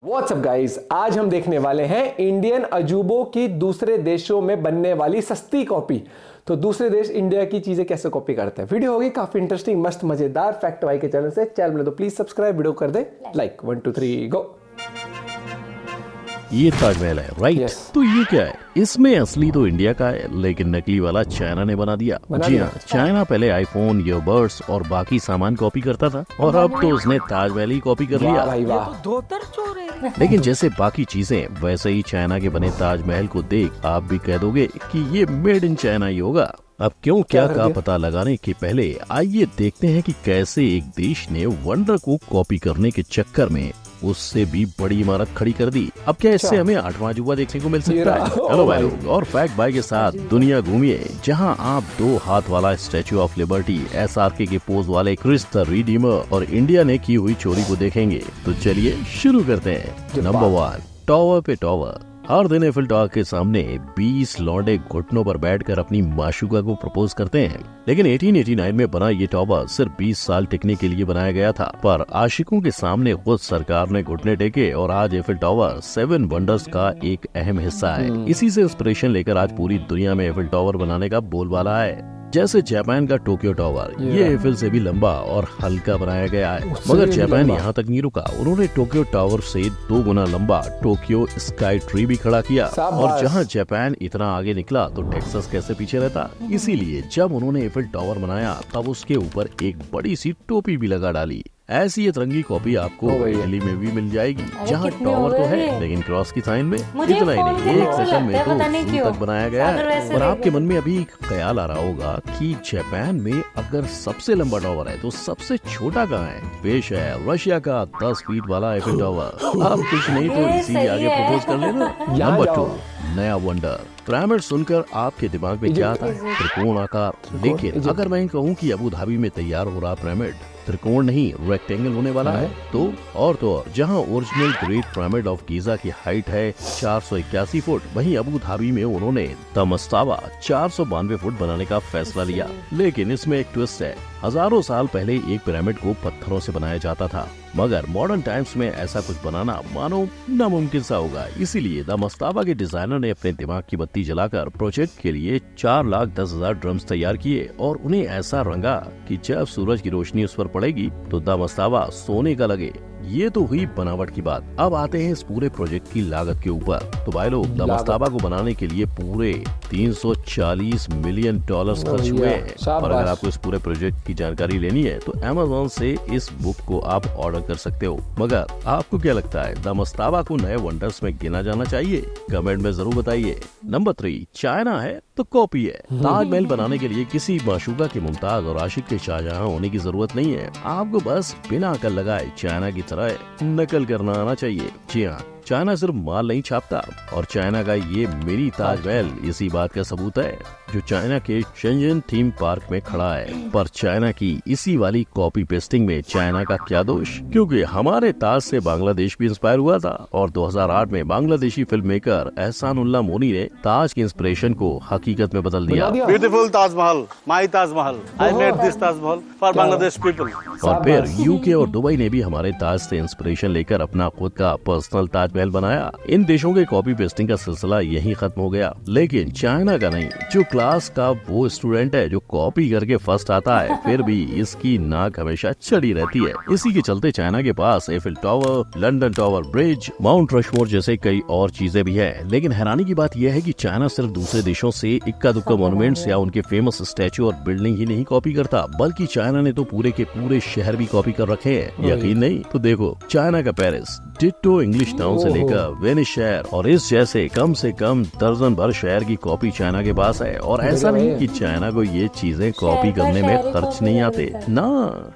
WhatsApp guys, आज हम देखने वाले हैं इंडियन अजूबों की दूसरे देशों में बनने वाली सस्ती कॉपी। तो दूसरे देश इंडिया की चीजें कैसे कॉपी करते हैं। वीडियो होगी काफी इंटरेस्टिंग, मस्त मजेदार। फैक्ट वाई के चैनल से चैनल में तो प्लीज सब्सक्राइब, वीडियो कर दे लाइक। 1 2 3 गो। ये ताजमहल है, राइट? Yes. तो ये क्या है? इसमें असली तो इंडिया का है, लेकिन नकली वाला चाइना ने बना दिया। जी हाँ, चाइना पहले आईफोन, ईयरबड्स और बाकी सामान कॉपी करता था, और अब तो उसने ताजमहल ही कॉपी कर लिया। भाई वाह। धोतर चोर है। लेकिन जैसे बाकी चीजें, वैसे ही चाइना के बने ताजमहल को देख आप भी कह दोगे कि ये मेड इन चाइना ही होगा। अब क्यों क्या का पता लगाने के पहले आइए देखते हैं कि कैसे एक देश ने वंडर को कॉपी करने के चक्कर में उससे भी बड़ी इमारत खड़ी कर दी। अब क्या इससे हमें 8वां अजूबा देखने को मिल सकता है? हेलो भाई लोग, और फैक्ट बाय के साथ दुनिया घूमिए, जहां आप 2 हाथ वाला स्टैचू ऑफ लिबर्टी, SRK के पोज वाले क्रिस्ट द रिडीमर और इंडिया ने की हुई चोरी को देखेंगे। तो चलिए शुरू करते हैं। नंबर 1, टावर पे टावर। हर दिन एफिल टावर के सामने 20 लौंडे घुटनों पर बैठकर अपनी माशूका को प्रपोज करते हैं। लेकिन 1889 में बना ये टावर सिर्फ 20 साल टिकने के लिए बनाया गया था, पर आशिकों के सामने खुद सरकार ने घुटने टेके और आज एफिल टावर 7 वंडर्स का एक अहम हिस्सा है। इसी से इंस्पिरेशन लेकर आज पूरी दुनिया में एफिल टावर बनाने का बोलबाला है। जैसे जापान का टोक्यो टावर, ये एफिल से भी लंबा और हल्का बनाया गया है। मगर जापान यहाँ तक नहीं रुका, उन्होंने टोक्यो टावर से 2 गुना लंबा टोक्यो स्काई ट्री भी खड़ा किया। और जहाँ जापान इतना आगे निकला तो टेक्सास कैसे पीछे रहता। इसीलिए जब उन्होंने एफिल टावर बनाया तब उसके ऊपर एक बड़ी सी टोपी भी लगा डाली। ऐसी ये तिरंगी कॉपी आपको दिल्ली में भी मिल जाएगी, जहाँ टावर तो है लेकिन क्रॉस की साइन में। इतना ही नहीं, एक सेकंड में तो ज़ू तक बनाया गया है। और आपके मन में अभी ख्याल आ रहा होगा कि जापान में अगर सबसे लंबा टावर है तो सबसे छोटा कहाँ है? पेश है रशिया का 10 फीट वाला एफिल टावर। आप कुछ नहीं तो इसी आगे प्रपोज कर लेना। नंबर 2, नया वंडर। पिरामिड सुनकर आपके दिमाग में क्या आता है? त्रिकोण आकार। लेकिन अगर मैं कहूँ कि अबू धाबी में तैयार हो रहा पिरामिड त्रिकोण नहीं रेक्टेंगल होने वाला है, तो और जहां original great pyramid of Giza की हाइट है 481 फुट, वहीं अबू धाबी में उन्होंने तमस्तावा 492 फुट बनाने का फैसला लिया। लेकिन इसमें एक ट्विस्ट है। हजारों साल पहले एक पिरामिड को पत्थरों से बनाया जाता था, मगर मॉडर्न टाइम्स में ऐसा कुछ बनाना मानो नामुमकिन सा होगा। इसीलिए द मस्ताबा के डिजाइनर ने अपने दिमाग की बत्ती जलाकर प्रोजेक्ट के लिए 4,10,000 ड्रम्स तैयार किए और उन्हें ऐसा रंगा कि जब सूरज की रोशनी उस पर पड़ेगी तो द मस्ताबा सोने का लगे। ये तो हुई बनावट की बात। अब आते हैं इस पूरे प्रोजेक्ट की लागत के ऊपर। तो भाई लोग, द मस्ताबा को बनाने के लिए पूरे $340 मिलियन खर्च हुए हैं। और अगर आपको इस पूरे प्रोजेक्ट की जानकारी लेनी है तो Amazon से इस बुक को आप ऑर्डर कर सकते हो। मगर आपको क्या लगता है, द मस्ताबा को नए वंडर्स में गिना जाना चाहिए? कमेंट में जरूर बताइए। नंबर 3, चाइना है तो कॉपी है। ताजमहल बनाने के लिए किसी माशूका के मुमताज और आशिक के शाहजहां होने की जरूरत नहीं है। आपको बस बिना अकल लगाए चाइना की तरह नकल करना आना चाहिए। जी हाँ, चाइना सिर्फ माल नहीं छापता, और चाइना का ये मिनी ताजमहल इसी बात का सबूत है, जो चाइना के शेंजन थीम पार्क में खड़ा है। पर चाइना की इसी वाली कॉपी पेस्टिंग में चाइना का क्या दोष? क्योंकि हमारे ताज से बांग्लादेश भी इंस्पायर हुआ था, और 2008 में बांग्लादेशी फिल्म मेकर एहसानुल्लाह मोनी ने ताज के इंस्पिरेशन को हकीकत में बदल दिया। Beautiful Taj Mahal, my Taj Mahal, I made this Taj Mahal for Bangladesh people. और फिर यूके और दुबई ने भी हमारे ताज से इंस्पिरेशन लेकर अपना खुद का पर्सनल ताजमहल बनाया। इन देशों के कॉपी पेस्टिंग का सिलसिला यही खत्म हो गया, लेकिन चाइना का नहीं। जो क्लास का वो स्टूडेंट है जो कॉपी करके फर्स्ट आता है, फिर भी इसकी नाक हमेशा चढ़ी रहती है। इसी के चलते चाइना के पास Eiffel Tower, London Tower Bridge, Mount Rushmore जैसे कई और चीजें भी है। लेकिन हैरानी की बात यह है कि चाइना सिर्फ दूसरे देशों से इक्का दुक्का मॉन्यूमेंट्स या उनके फेमस स्टैचू और बिल्डिंग ही नहीं कॉपी करता, बल्कि चाइना ने तो पूरे के पूरे शहर भी कॉपी कर रखे हैं। यकीन नहीं तो देखो, चाइना का पेरिस डिट्टो इंग्लिश टाउन से लेकर वेनिस शहर और इस जैसे कम से कम दर्जन भर शहर की कॉपी चाइना के पास है। और ऐसा नहीं कि चाइना को ये चीजें कॉपी करने में खर्च नहीं आते ना।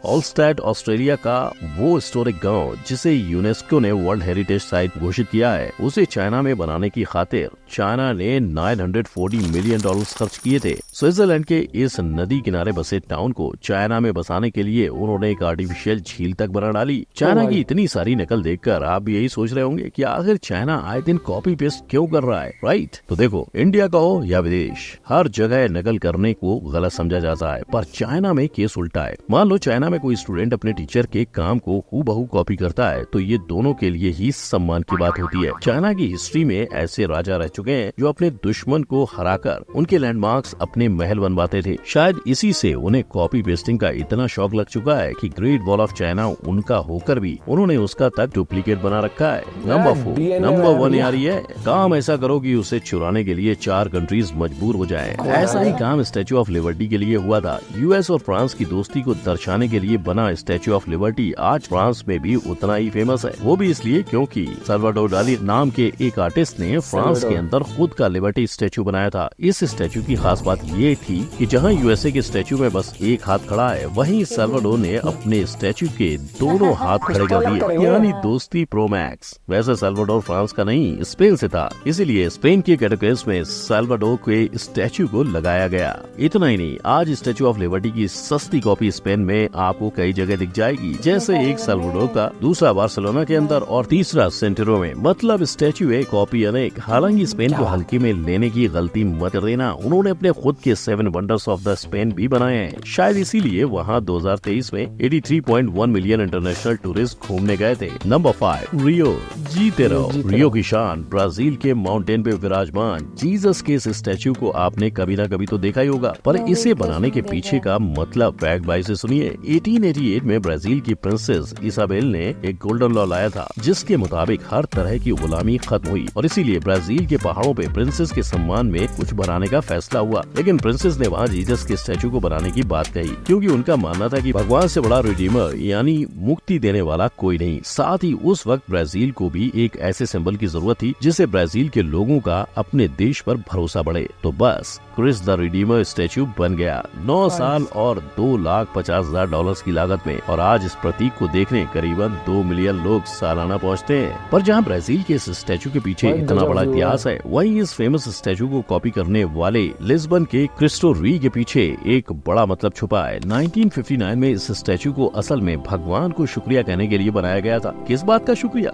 ऑलस्टैट ऑस्ट्रेलिया का वो हिस्टोरिक गांव जिसे यूनेस्को ने वर्ल्ड हेरिटेज साइट घोषित किया है, उसे चाइना में बनाने की खातिर चाइना ने $940 मिलियन खर्च किए थे। स्विट्जरलैंड के इस नदी किनारे बसे टाउन को चाइना में बसाने के लिए उन्होंने एक आर्टिफिशियल झील तक बना डाली। चाइना की इतनी सारी नकल देखकर आप भी यही सोच रहे होंगे कि आखिर चाइना आए दिन कॉपी पेस्ट क्यों कर रहा है, राइट? तो देखो, इंडिया का हो या विदेश, हर जगह नकल करने को गलत समझा जाता है, पर चाइना में केस उल्टा है। मान लो चाइना में कोई स्टूडेंट अपने टीचर के काम को हूबहू कॉपी करता है, तो ये दोनों के लिए ही सम्मान की बात होती है। चाइना की हिस्ट्री में ऐसे राजा रह चुके हैं जो अपने दुश्मन को हराकर उनके लैंडमार्क्स अपने महल बनवाते थे। शायद इसी से उन्हें कॉपी पेस्टिंग का इतना शौक लग चुका है कि ग्रेट वॉल ऑफ चाइना उनका होकर भी उन्होंने उसका तक डुप्लीकेट बना रखा है। नंबर 1 यार ये काम ऐसा करो कि उसे चुराने के लिए 4 कंट्रीज मजबूर हो जाएं। ऐसा ही काम स्टैचू ऑफ लिबर्टी के लिए हुआ था। यूएस और फ्रांस की दोस्ती को दर्शाने के लिए बना स्टैचू ऑफ लिबर्टी आज फ्रांस में भी उतना ही फेमस है। वो भी इसलिए क्योंकि सल्वाडोर डाली नाम के एक आर्टिस्ट ने फ्रांस के अंदर खुद का लिबर्टी स्टैचू बनाया था। इस स्टैचू की खास बात ये थी कि जहाँ यूएसए के स्टैचू में बस एक हाथ खड़ा है, वहीं सल्वाडोर ने अपने स्टैचू के दोनों हाथ खड़े कर दिए, यानी दोस्ती प्रो मैक्स। वैसे सल्वाडोर फ्रांस का नहीं, स्पेन से था, इसीलिए स्पेन के कैटेगरीज में सल्वाडोर के स्टैचू को लगाया गया। इतना ही नहीं, आज स्टैचू ऑफ लिबर्टी की सस्ती कॉपी स्पेन में आपको कई जगह दिख जाएगी, जैसे एक सल्वाडोर का, दूसरा बार्सिलोना के अंदर और तीसरा सेंटेरो में। मतलब स्टैचू एक कॉपी अनेक। हालांकि स्पेन को हल्के में लेने की गलती मत देना, उन्होंने अपने खुद के 7 वंडर्स ऑफ द स्पेन भी बनाए हैं। शायद इसीलिए वहाँ 2023 में 83.1 मिलियन इंटरनेशनल टूरिस्ट घूमने गए थे। नंबर 5, रियो। जीते रहो। रियो की शान ब्राजील के माउंटेन पे विराजमान जीसस के इस स्टैचू को आपने कभी ना कभी तो देखा ही होगा, पर इसे बनाने के पीछे का मतलब फैक्ट भाई से सुनिए। 1888 में ब्राजील की प्रिंसेस इसाबेल ने एक गोल्डन लॉ लाया था, जिसके मुताबिक हर तरह की गुलामी खत्म हुई और इसीलिए ब्राजील के पहाड़ों पे प्रिंसेस के सम्मान में कुछ बनाने का फैसला हुआ। लेकिन प्रिंसेस ने वहाँ जीसस के स्टैचू को बनाने की बात कही, क्योंकि उनका मानना था कि भगवान से बड़ा रिडीमर यानी मुक्ति देने वाला कोई नहीं। साथ ही उस वक्त ब्राजील को भी एक ऐसे सिंबल की जरूरत थी जिससे ब्राजील के लोगों का अपने देश पर भरोसा बढ़े। तो बस क्रिस द रिडीमर स्टैचू बन गया 9 साल और $2,50,000 की लागत में, और आज इस प्रतीक को देखने करीबन 2 मिलियन लोग सालाना पहुंचते हैं। पर जहां ब्राजील के इस स्टैचू के पीछे इतना बड़ा इतिहास है, वहीं इस फेमस स्टैचू को कॉपी करने वाले लिस्बन के क्रिस्टो री के पीछे एक बड़ा मतलब छुपा है। 1959 में इस स्टैचू को असल में भगवान को शुक्रिया कहने के लिए बनाया गया था। किस बात का शुक्रिया?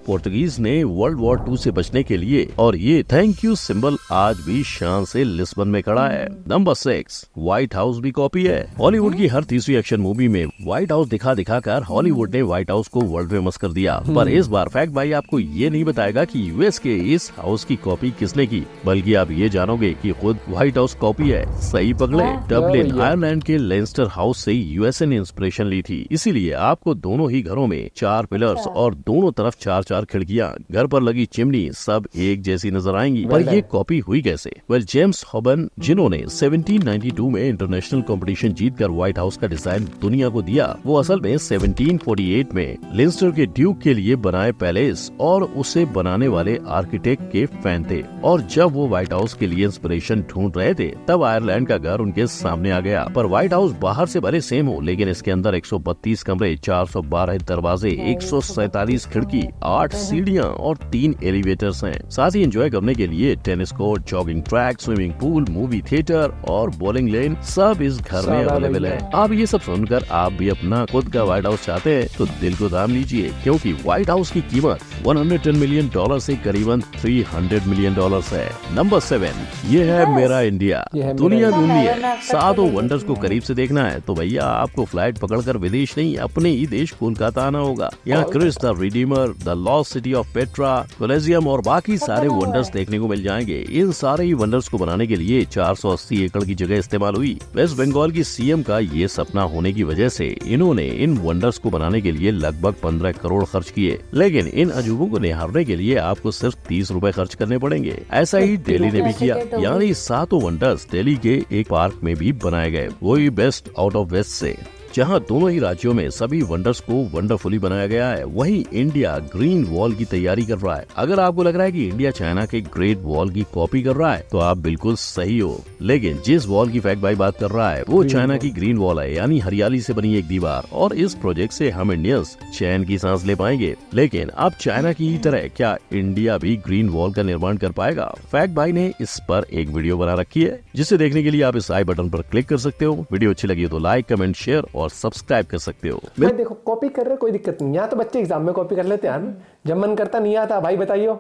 पोर्तुगीज ने वर्ल्ड वॉर 2 से बचने के लिए, और ये थैंक यू सिंबल आज भी शान से लिस्बन में खड़ा है। नंबर 6, व्हाइट हाउस भी कॉपी है। हॉलीवुड की हर तीसरी एक्शन मूवी में व्हाइट हाउस दिखाकर हॉलीवुड ने व्हाइट हाउस को वर्ल्ड फेमस कर दिया। पर इस बार फैक्ट भाई आपको ये नहीं बताएगा कि यूएस के इस हाउस की कॉपी किसने की, बल्कि आप ये जानोगे कि खुद व्हाइट हाउस कॉपी है। सही पकड़े, डबलिन आयरलैंड के लेंस्टर हाउस से यूएसए ने इंस्पिरेशन ली थी, इसीलिए आपको दोनों ही घरों में 4 पिलर्स और दोनों तरफ 4-4 खिड़कियां, घर पर लगी चिमनी सब एक जैसी नजर आएंगी। पर ये कॉपी हुई कैसे? जेम्स हॉबन, जिन्होंने 1792 में इंटरनेशनल कंपटीशन जीतकर व्हाइट हाउस का डिजाइन दुनिया को दिया, वो असल में 1748 में लेंस्टर के ड्यूक के लिए बनाए पैलेस और उसे बनाने वाले आर्किटेक्ट के फैन थे। और जब वो व्हाइट हाउस के लिए इंस्पिरेशन ढूंढ रहे थे, तब आयरलैंड का घर उनके सामने आ गया। पर व्हाइट हाउस बाहर से भले सेम हो, लेकिन इसके अंदर 132 कमरे, 412 दरवाजे, 147 खिड़की, 8 सीढ़ियाँ और 3 एलिवेटर्स हैं। साथ ही एंजॉय करने के लिए tennis court, jogging track, swimming pool, movie theatre और बॉलिंग लेन सब इस घर में अवेलेबल है। आप ये सब सुनकर आप भी अपना खुद का व्हाइट हाउस चाहते हैं तो दिल को थाम लीजिए, क्योंकि व्हाइट हाउस की कीमत $110 मिलियन से करीबन $300 मिलियन है। नंबर 7, ये है मेरा इंडिया। दुनिया ढूंढनी है, 7 वंडर्स को करीब से देखना है तो भैया आपको फ्लाइट पकड़कर विदेश नहीं, अपने ही देश कोलकाता आना होगा। यहाँ Christ the Redeemer, the Lost City of Petra, Colosseum और बाकी सारे वंडर्स देखने को मिल जाएंगे। इन सारे ही वंडर्स को बनाने के लिए 480 एकड़ की जगह इस्तेमाल हुई। वेस्ट बंगाल की सीएम का ये सपना होने की वजह से इन्होंने इन वंडर्स को बनाने के लिए लगभग 15 करोड़ खर्च किए, लेकिन इन अजूबों को निहारने के लिए आपको सिर्फ 30 रुपए खर्च करने पड़ेंगे। ऐसा ही दिल्ली ने भी किया, यानी 7 वंडर्स दिल्ली के एक पार्क में भी बनाए गए, वही बेस्ट आउट ऑफ वेस्ट से, जहां दोनों ही राज्यों में सभी वंडर्स को वंडरफुली बनाया गया है। वहीं इंडिया ग्रीन वॉल की तैयारी कर रहा है। अगर आपको लग रहा है कि इंडिया चाइना के ग्रेट वॉल की कॉपी कर रहा है तो आप बिल्कुल सही हो, लेकिन जिस वॉल की फैक्ट भाई बात कर रहा है वो चाइना की ग्रीन वॉल है, यानी हरियाली से बनी एक दीवार। और इस प्रोजेक्ट से हम इंडियंस चैन की सांस ले पाएंगे। लेकिन अब चाइना की तरह क्या इंडिया भी ग्रीन वॉल का निर्माण कर पाएगा? फैक्ट भाई ने इस पर एक वीडियो बना रखी है, जिसे देखने के लिए आप इस आई बटन पर क्लिक कर सकते हो। वीडियो अच्छी लगी हो तो लाइक, कमेंट, शेयर और सब्सक्राइब कर सकते हो। भाई देखो कॉपी कर रहे कोई दिक्कत नहीं, यहाँ तो बच्चे एग्जाम में कॉपी कर लेते हैं यार, जब मन करता नहीं आता भाई बताइयो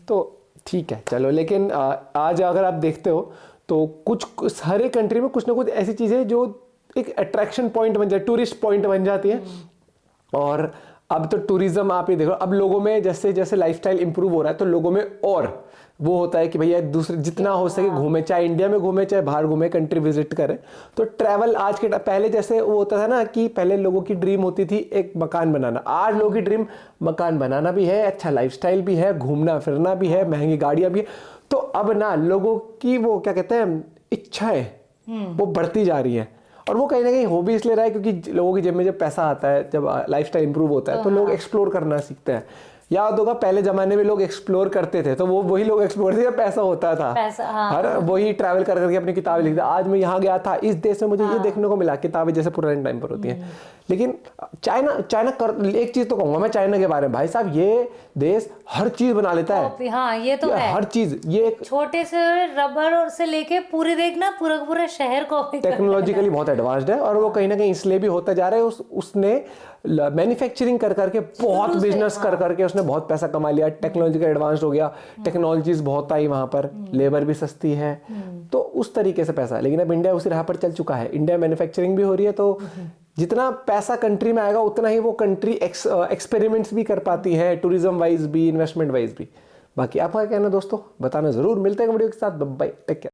तो ठीक है चलो। लेकिन आज अगर आप देखते हो तो कुछ हर एक कंट्री में कुछ ना कुछ ऐसी चीजें जो एक अट्रैक्शन पॉइंट बन जाए, टूरिस्ट पॉइंट बन जाती है। और अब तो टूरिज्म आप ये देखो, अब लोगों में जैसे जैसे लाइफस्टाइल इंप्रूव हो रहा है तो लोगों में और वो होता है कि भैया दूसरे जितना हो सके घूमे, चाहे इंडिया में घूमे चाहे बाहर घूमे, कंट्री विजिट करें। तो ट्रैवल आज के पहले जैसे वो होता था ना कि पहले लोगों की ड्रीम होती थी एक मकान बनाना, आज लोगों की ड्रीम मकान बनाना भी है, अच्छा लाइफस्टाइल भी है, घूमना फिरना भी है, महंगी गाड़ियां भी है। तो अब ना लोगों की वो क्या कहते हैं इच्छाएं वो बढ़ती जा रही है। और वो कहीं ना कहीं हो भी इसलिए रहा है क्योंकि लोगों की जेब में जब पैसा आता है, जब लाइफस्टाइल इंप्रूव होता है तो लोग एक्सप्लोर करना सीखते हैं। याद होगा पहले जमाने में लोग एक्सप्लोर करते थे तो वो वही लोग एक्सप्लोर थे जब पैसा होता था, हर वही ट्रैवल कर करके अपनी किताबें लिखते। आज मैं यहाँ गया था, इस देश में मुझे ये देखने को मिला, किताबें जैसे पुराने टाइम पर होती हैं। लेकिन चाइना कर एक चीज तो कहूंगा मैं चाइना के बारे में, भाई साहब ये देश हर चीज बना लेता है। हाँ ये तो है, हर चीज, ये छोटे से रबर और से लेके पूरी देखना पूरा पूरा शहर कॉपी टेक्नोलॉजिकली बहुत एडवांस्ड है। और वो कहीं ना कहीं इसलिए भी होता जा रहा है, उसने मैन्युफैक्चरिंग कर करके बहुत बिजनेस कर करके उसने बहुत पैसा कमा लिया, टेक्नोलॉजिकल एडवांस्ड हो गया, टेक्नोलॉजीज बहुत आई वहां पर, लेबर भी सस्ती है, तो उस तरीके से पैसा। लेकिन अब इंडिया उसी राह पर चल चुका है, इंडिया मैन्युफैक्चरिंग भी हो रही है, तो जितना पैसा कंट्री में आएगा उतना ही वो कंट्री एक्सपेरिमेंट्स भी कर पाती है, टूरिज्म वाइज भी, इन्वेस्टमेंट वाइज भी। बाकी आपका क्या कहना दोस्तों, बताना जरूर। मिलते हैं वीडियो के साथ, बाय, टेक केयर।